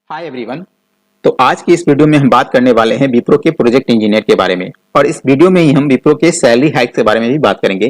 Hi everyone. तो आज की इस वीडियो में हम बात करने वाले हैं विप्रो के प्रोजेक्ट इंजीनियर के बारे में। और इस वीडियो में ही हम विप्रो के सैलरी हाइक के बारे में भी बात करेंगे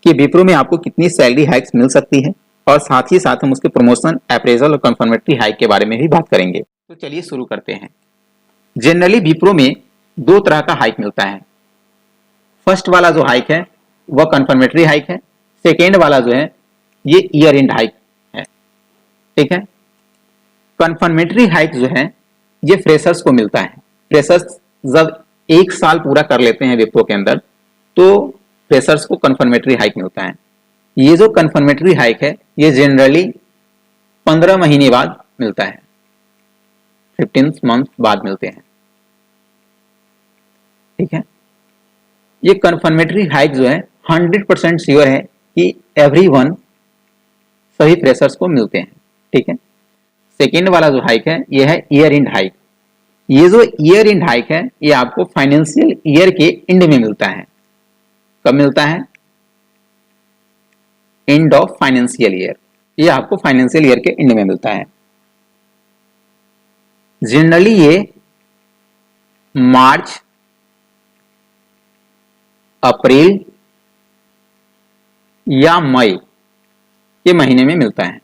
कि विप्रो में आपको कितनी सैलरी हाइक्स मिल सकती है, और साथ ही साथ हम उसके प्रमोशन, अप्रेजल और कंफर्मेटरी हाइक के बारे में भी बात करेंगे। तो चलिए शुरू करते हैं। जनरली विप्रो में दो तरह का हाइक मिलता है। फर्स्ट वाला जो हाइक है वह कंफर्मेटरी हाइक है। सेकेंड वाला जो है ये ईयर एंड हाइक है। ठीक है। कन्फर्मेटरी हाइक जो है ये फ्रेशर्स को मिलता है। फ्रेशर्स जब एक साल पूरा कर लेते हैं विप्रो के अंदर तो फ्रेशर्स को कन्फर्मेटरी हाइक मिलता है। ये जो कन्फर्मेटरी हाइक है ये जनरली 15 महीने बाद मिलता है, 15 मंथ बाद मिलते हैं। ठीक है। ये कन्फर्मेटरी हाइक जो है 100% श्योर है कि एवरीवन, सभी फ्रेशर्स को मिलते हैं। ठीक है। सेकेंड वाला जो हाइक है ये है ईयर एंड हाइक। ये जो ईयर एंड हाइक है ये आपको फाइनेंशियल ईयर के एंड में मिलता है। कब मिलता है? End of financial year. ये आपको फाइनेंशियल ईयर के एंड में मिलता है। जनरली ये मार्च, अप्रैल या मई के महीने में मिलता है।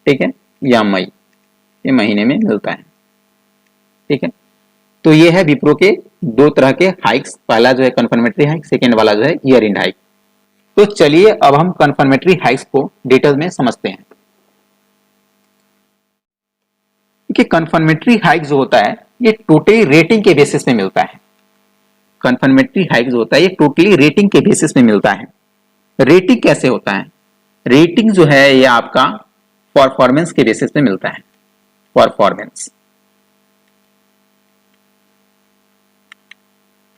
ठीक है। या मई के महीने में मिलता है। ठीक है। तो ये है विप्रो के दो तरह के हाइक्स। पहला जो है कन्फर्मेटरी हाइक, सेकेंड वाला जो है ईयर एंड हाइक। तो चलिए अब हम कन्फर्मेटरी हाइक्स को डिटेल में समझते हैं। कि कन्फर्मेटरी हाइक जो होता है ये टोटली रेटिंग के बेसिस पे मिलता है। कन्फर्मेटरी हाइक जो होता है ये टोटली रेटिंग के बेसिस पे मिलता है। रेटिंग कैसे होता है? रेटिंग जो है ये आपका परफॉर्मेंस के बेसिस पे मिलता है। परफॉर्मेंस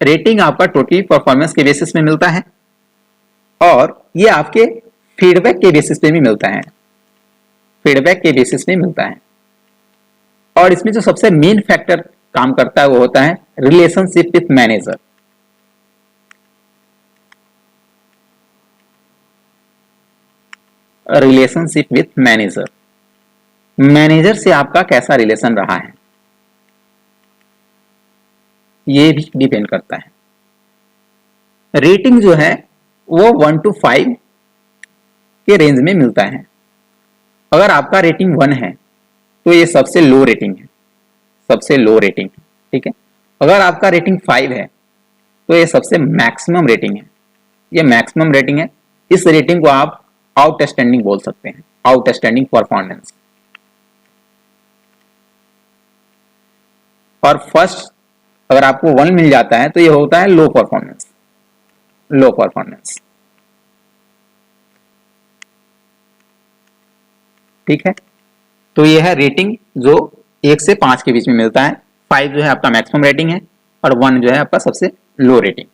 रेटिंग आपका टोटली परफॉर्मेंस के बेसिस में मिलता है, और ये आपके फीडबैक के बेसिस पे भी मिलता है। फीडबैक के बेसिस पे मिलता है। और इसमें जो सबसे मेन फैक्टर काम करता है वो होता है relationship with manager. Relationship with manager, manager से आपका कैसा रिलेशन रहा है ये भी डिपेंड करता है। रेटिंग जो है वो 1 to 5 के रेंज में मिलता है। अगर आपका रेटिंग 1 है तो ये सबसे लो रेटिंग है, सबसे लो रेटिंग। ठीक है। अगर आपका रेटिंग 5 है तो ये सबसे मैक्सिमम रेटिंग है, ये मैक्सिमम रेटिंग है। इस रेटिंग को आप आउटस्टैंडिंग बोल सकते हैं, आउटस्टैंडिंग परफॉर्मेंस। और फर्स्ट अगर आपको 1 मिल जाता है तो ये होता है लो परफॉर्मेंस, लो परफॉर्मेंस। ठीक है। तो ये है रेटिंग जो 1 से 5 के बीच में मिलता है। 5 जो है आपका मैक्सिमम रेटिंग है और 1 जो है आपका सबसे लो रेटिंग।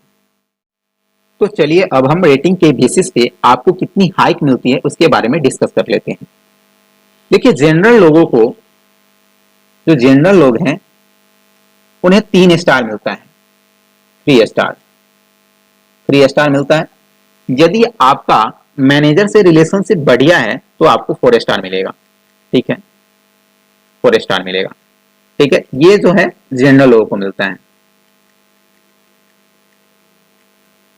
तो चलिए अब हम रेटिंग के बेसिस पे आपको कितनी हाइक मिलती है उसके बारे में डिस्कस कर लेते हैं। देखिए जनरल लोगों को, जो जनरल लोग हैं उन्हें 3 स्टार मिलता है, 3 स्टार, 3 स्टार मिलता है। यदि आपका मैनेजर से रिलेशनशिप बढ़िया है तो आपको 4 स्टार मिलेगा। ठीक है। 4 स्टार मिलेगा। ठीक है। ये जो है जनरल लोगों को मिलता है।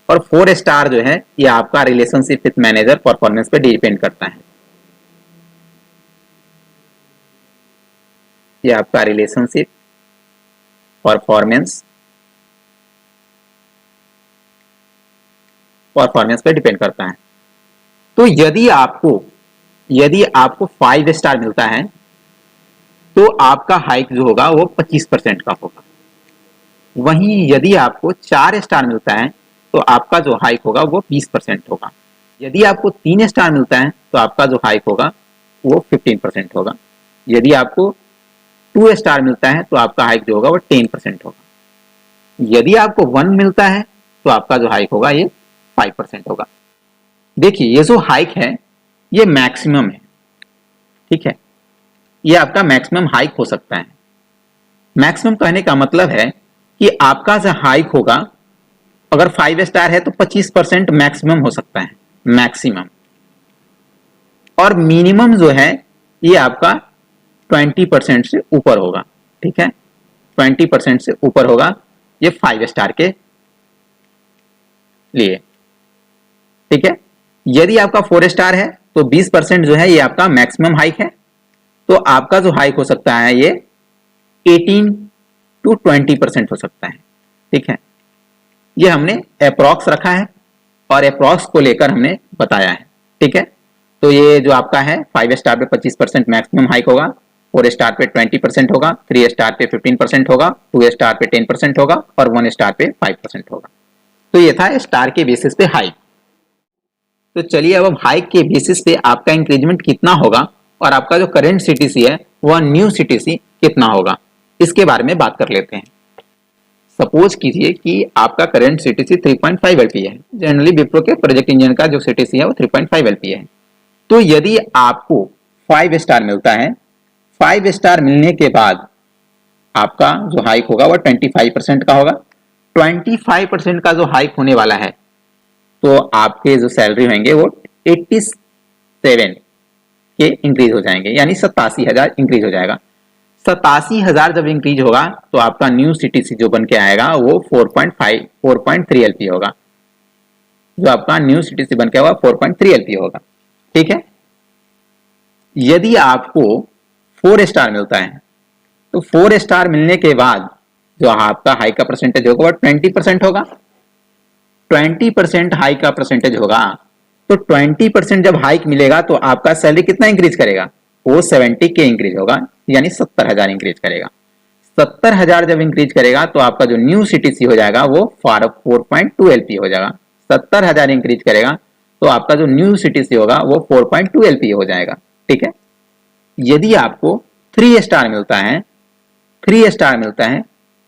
और 4 स्टार जो है ये आपका रिलेशनशिप विथ मैनेजर परफॉर्मेंस पे डिपेंड करता है। ये आपका रिलेशनशिप परफॉर्मेंस पे डिपेंड करता है। तो यदि आपको 5 स्टार मिलता है तो आपका हाइक जो होगा वो 25% का होगा। वहीं यदि आपको 4 स्टार मिलता है तो आपका जो हाइक होगा वो 20% होगा। यदि आपको 3 स्टार मिलता है तो आपका जो हाइक होगा वो 15% होगा। यदि आपको 2 स्टार मिलता है तो आपका हाइक जो होगा वो 10% होगा। यदि आपको 1 मिलता है तो आपका जो हाइक होगा ये 5% होगा। देखिए ये जो हाइक है ये मैक्सिमम है। ठीक है। ये आपका मैक्सिमम हाइक हो सकता है। मैक्सिमम कहने का मतलब है कि आपका जो हाइक होगा, अगर 5 स्टार है तो 25% मैक्सिमम हो सकता है, मैक्सिमम। और मिनिमम जो है ये आपका 20% से ऊपर होगा। ठीक है, 20% से ऊपर होगा ये 5 स्टार के लिए। ठीक है, यदि आपका 4 स्टार है तो 20% जो है ये आपका मैक्सिमम हाइक है। तो आपका जो हाइक हो सकता है ये 18 to 20% हो सकता है। ठीक है, ये हमने अप्रॉक्स रखा है और अप्रॉक्स को लेकर हमने बताया है। ठीक है, तो ये जो आपका है 5 स्टार पे 25% मैक्सिमम हाइक होगा, 4 स्टार पे 20% होगा, 3 स्टार पे 15% होगा, 2 स्टार पे 10% होगा और 1 स्टार पे 5% होगा। तो ये था स्टार के बेसिस पे हाइक। तो चलिए अब हम हाइक के बेसिस पे आपका इंक्रीजमेंट कितना होगा और आपका जो करंट सीटीसी है वह न्यू सीटीसी कितना होगा, इसके बारे में बात कर लेते हैं। सपोज कीजिए कि आपका करंट सीटीसी 3.5 एलपी है। जनरली विप्रो के प्रोजेक्ट इंजीनियर का जो सीटीसी है वो 3.5 एलपी है। तो यदि आपको 5 स्टार मिलता है, 5 स्टार मिलने के बाद आपका जो हाइक होगा वो 25% का होगा। 25% का जो हाइक होने वाला है तो आपके जो सैलरी होंगे वो 87 के इंक्रीज हो जाएंगे, यानी 87,000 इंक्रीज हो जाएगा। 87,000 जब इंक्रीज होगा तो आपका न्यू सीटीसी जो बन के आएगा वो 4.3 एलपी होगा। जो आपका न्यू सीटीसी बन के आएगा 4.3 एलपी होगा। ठीक है, यदि आपको 4 स्टार मिलता है तो 4 स्टार मिलने के बाद जो आपका हाई का परसेंटेज होगा वो 20% होगा। 20% हाई का परसेंटेज होगा तो 20% जब हाइक मिलेगा तो आपका सैलरी कितना इंक्रीज करेगा, वो 70 के इंक्रीज होगा, यानी 70,000 इंक्रीज करेगा। 70,000 जब इंक्रीज करेगा तो आपका जो न्यू सीटीसी हो जाएगा वो 4.2 एलपी हो जाएगा। 70,000 इंक्रीज करेगा तो आपका जो न्यू सीटीसी होगा वो 4.2 एलपी हो जाएगा। ठीक है, यदि आपको 3 स्टार मिलता है, 3 स्टार मिलता है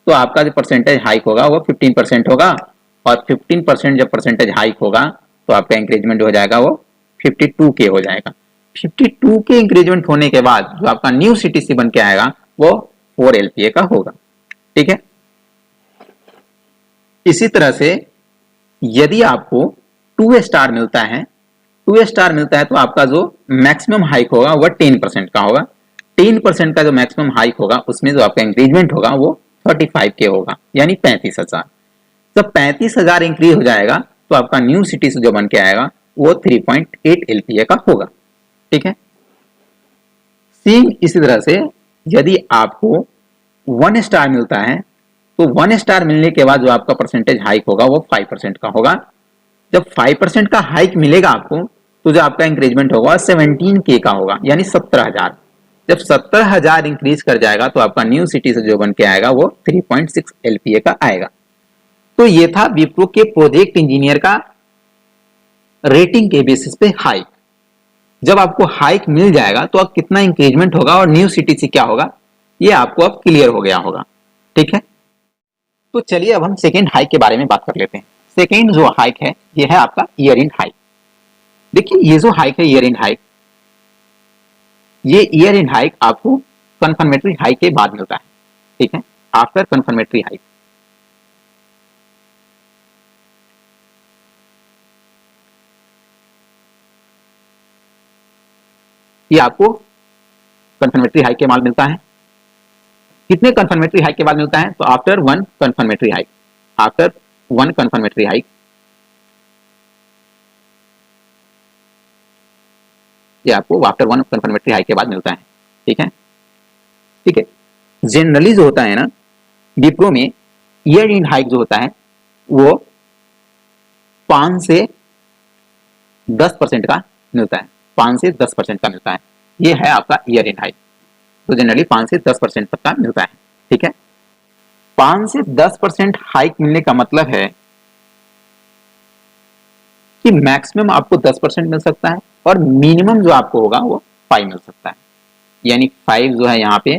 तो आपका जो परसेंटेज हाइक होगा वो 15% होगा और 15% जब परसेंटेज हाइक होगा तो आपका इंक्रीजमेंट हो जाएगा वो 52 के हो जाएगा। 52 के इंक्रीजमेंट होने के बाद जो आपका न्यू सीटीसी बन के आएगा वो 4 एलपीए का होगा। ठीक है, इसी तरह से यदि आपको 2 स्टार मिलता है, 2 स्टार मिलता है तो आपका जो मैक्सिमम हाइक होगा वह 10% का होगा। 10% का जो मैक्सिमम हाइक होगा उसमें जो आपका इंक्रीजमेंट होगा वो 35 के होगा, यानी 35,000। जब 35,000 इंक्रीज हो जाएगा तो आपका न्यू सीटीसी जो बन के आएगा वो 3.8 एलपीए का होगा। ठीक है, सेम इसी तरह से यदि आपको 1 स्टार मिलता है तो 1 स्टार मिलने के बाद जो आपका परसेंटेज हाइक होगा वो 5% का होगा। जब 5% का हाइक मिलेगा आपको तो जो आपका इंक्रीजमेंट होगा 17K का होगा, यानी 17,000। जब 17,000 इंक्रीज कर जाएगा तो आपका न्यू सीटीसी जो बन के आएगा वो 3.6 एलपीए का आएगा। तो ये था विप्रो के प्रोजेक्ट इंजीनियर का रेटिंग के बेसिस पे हाइक। जब आपको हाइक मिल जाएगा तो अब कितना इंक्रीजमेंट होगा और न्यू सीटीसी क्या होगा ये आपको अब क्लियर हो गया होगा। ठीक है, तो चलिए अब हम सेकेंड हाइक के बारे में बात कर लेते हैं। सेकेंड जो हाइक है ये है आपका ईयर एंड हाइक। देखिए ये जो हाइक है ईयर एंड हाइक, ये ईयर एंड हाइक आपको कन्फर्मेटरी हाइक के बाद मिलता है। ठीक है, आफ्टर कन्फर्मेटरी हाइक। ये आपको कन्फर्मेटरी हाइक के बाद मिलता है। कितने कन्फर्मेटरी हाइक के बाद मिलता है, तो after 1 confirmatory hike. After 1 confirmatory hike ये आपको आफ्टर 1 कन्फर्मेटरी हाइक के बाद मिलता है। ठीक है, ठीक है। जनरली जो होता है ना विप्रो में ईयर एंड हाइक जो होता है वो 5 से 10% का मिलता है। 5 से 10% का मिलता है। ये है आपका ईयर एंड हाइक। तो जनरली 5 से 10% तक का मिलता है। ठीक है, 5 से 10% हाइक मिलने का मतलब है कि मैक्सिमम आपको 10% मिल सकता है और मिनिमम जो आपको होगा वो 5 मिल सकता है। यानी 5 जो है यहाँ पे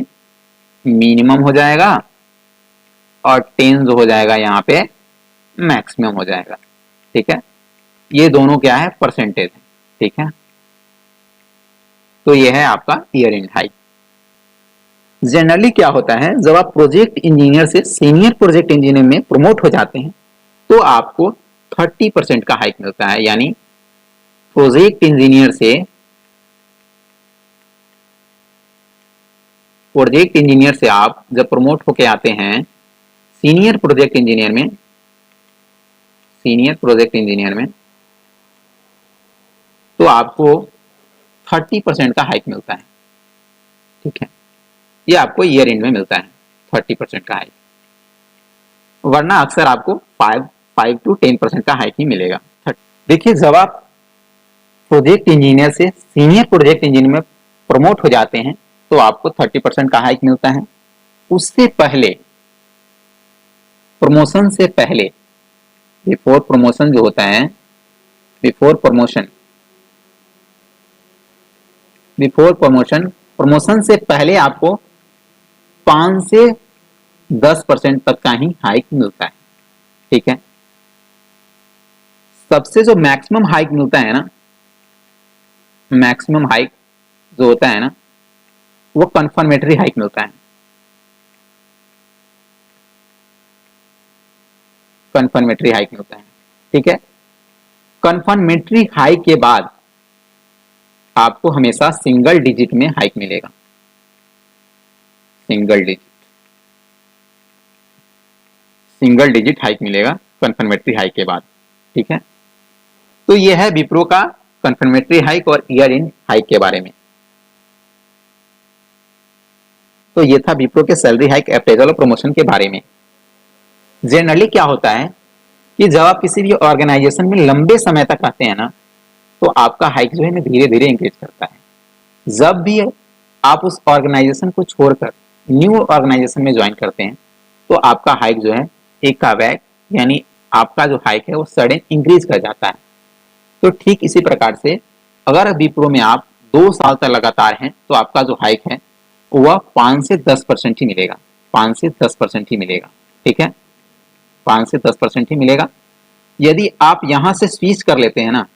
मिनिमम हो जाएगा और 10 जो हो जाएगा यहाँ पे मैक्सिमम हो जाएगा। ठीक है, ये दोनों क्या है, परसेंटेज है। ठीक है, तो ये है आपका ईयर एंड हाइक। जनरली क्या होता है जब आप प्रोजेक्ट इंजीनियर से सीनियर प्रोजेक्ट इंजीनियर में प्रमोट हो जाते हैं तो आपको 30% का हाइक मिलता है। यानी प्रोजेक्ट इंजीनियर से प्रोजेक्ट इंजीनियर से आप जब प्रमोट होके आते हैं सीनियर प्रोजेक्ट इंजीनियर में, तो आपको 30% का हाइक मिलता है। ठीक है, ये आपको ईयर एंड में मिलता है 30% का हाइक, वरना अक्सर आपको 5 to 10% का हाइक ही मिलेगा। देखिए, जब आप प्रोजेक्ट इंजीनियर से सीनियर प्रोजेक्ट इंजीनियर में प्रमोट हो जाते हैं तो आपको 30% का हाइक मिलता है। उससे पहले, प्रमोशन से पहले, बिफोर प्रमोशन जो होता है, बिफोर प्रमोशन से पहले आपको 5 से 10% तक का ही हाइक मिलता है। ठीक है, सबसे जो मैक्सिमम हाइक मिलता है ना, मैक्सिमम हाइक जो होता है ना, वो कन्फर्मेटरी हाइक मिलता है। कन्फर्मेटरी हाइक मिलता है। ठीक है, कन्फर्मेटरी हाइक के बाद आपको हमेशा सिंगल डिजिट में हाइक मिलेगा, सिंगल डिजिट हाइक मिलेगा कन्फर्मेटरी हाइक के बाद। ठीक है, तो यह है विप्रो का कन्फर्मेटरी हाइक और ईयर एंड हाइक के बारे में। तो ये था विप्रो के सैलरी हाइक, अप्रेजल और प्रमोशन के बारे में। जनरली क्या होता है कि जब आप किसी भी ऑर्गेनाइजेशन में लंबे समय तक आते हैं ना, तो आपका हाइक जो है ना धीरे धीरे इंक्रीज करता है। जब भी आप उस ऑर्गेनाइजेशन को छोड़कर न्यू ऑर्गेनाइजेशन में ज्वाइन करते हैं तो आपका हाइक जो है एक का बैक, यानी आपका जो हाइक है वो सडन इंक्रीज कर जाता है। तो ठीक इसी प्रकार से अगर विप्रो में आप 2 साल तक लगातार हैं तो आपका जो हाइक है वह 5 से 10% ही मिलेगा, 5 से 10% ही मिलेगा। ठीक है, 5 से 10% ही मिलेगा। यदि आप यहां से स्विच कर लेते हैं ना,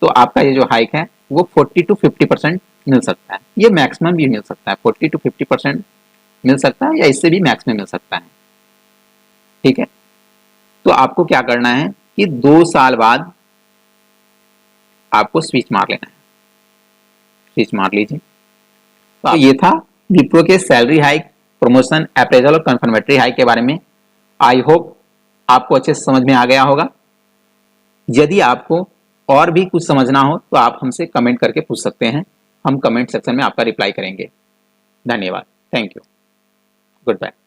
तो आपका ये जो हाइक है वो 40 to 50% मिल सकता है। ये मैक्सिमम भी मिल सकता है, 40 to 50% मिल सकता है या इससे भी मैक्सिमम मिल सकता है। ठीक है, तो आपको क्या करना है कि 2 साल बाद आपको स्विच मार लेना है, स्विच मार लीजिए। तो ये था विप्रो के सैलरी हाइक, प्रमोशन, अप्रेजल और कन्फर्मेटरी हाइक के बारे में। आई होप आपको अच्छे से समझ में आ गया होगा। यदि आपको और भी कुछ समझना हो तो आप हमसे कमेंट करके पूछ सकते हैं, हम कमेंट सेक्शन में आपका रिप्लाई करेंगे। धन्यवाद, थैंक यू, गुड बाय।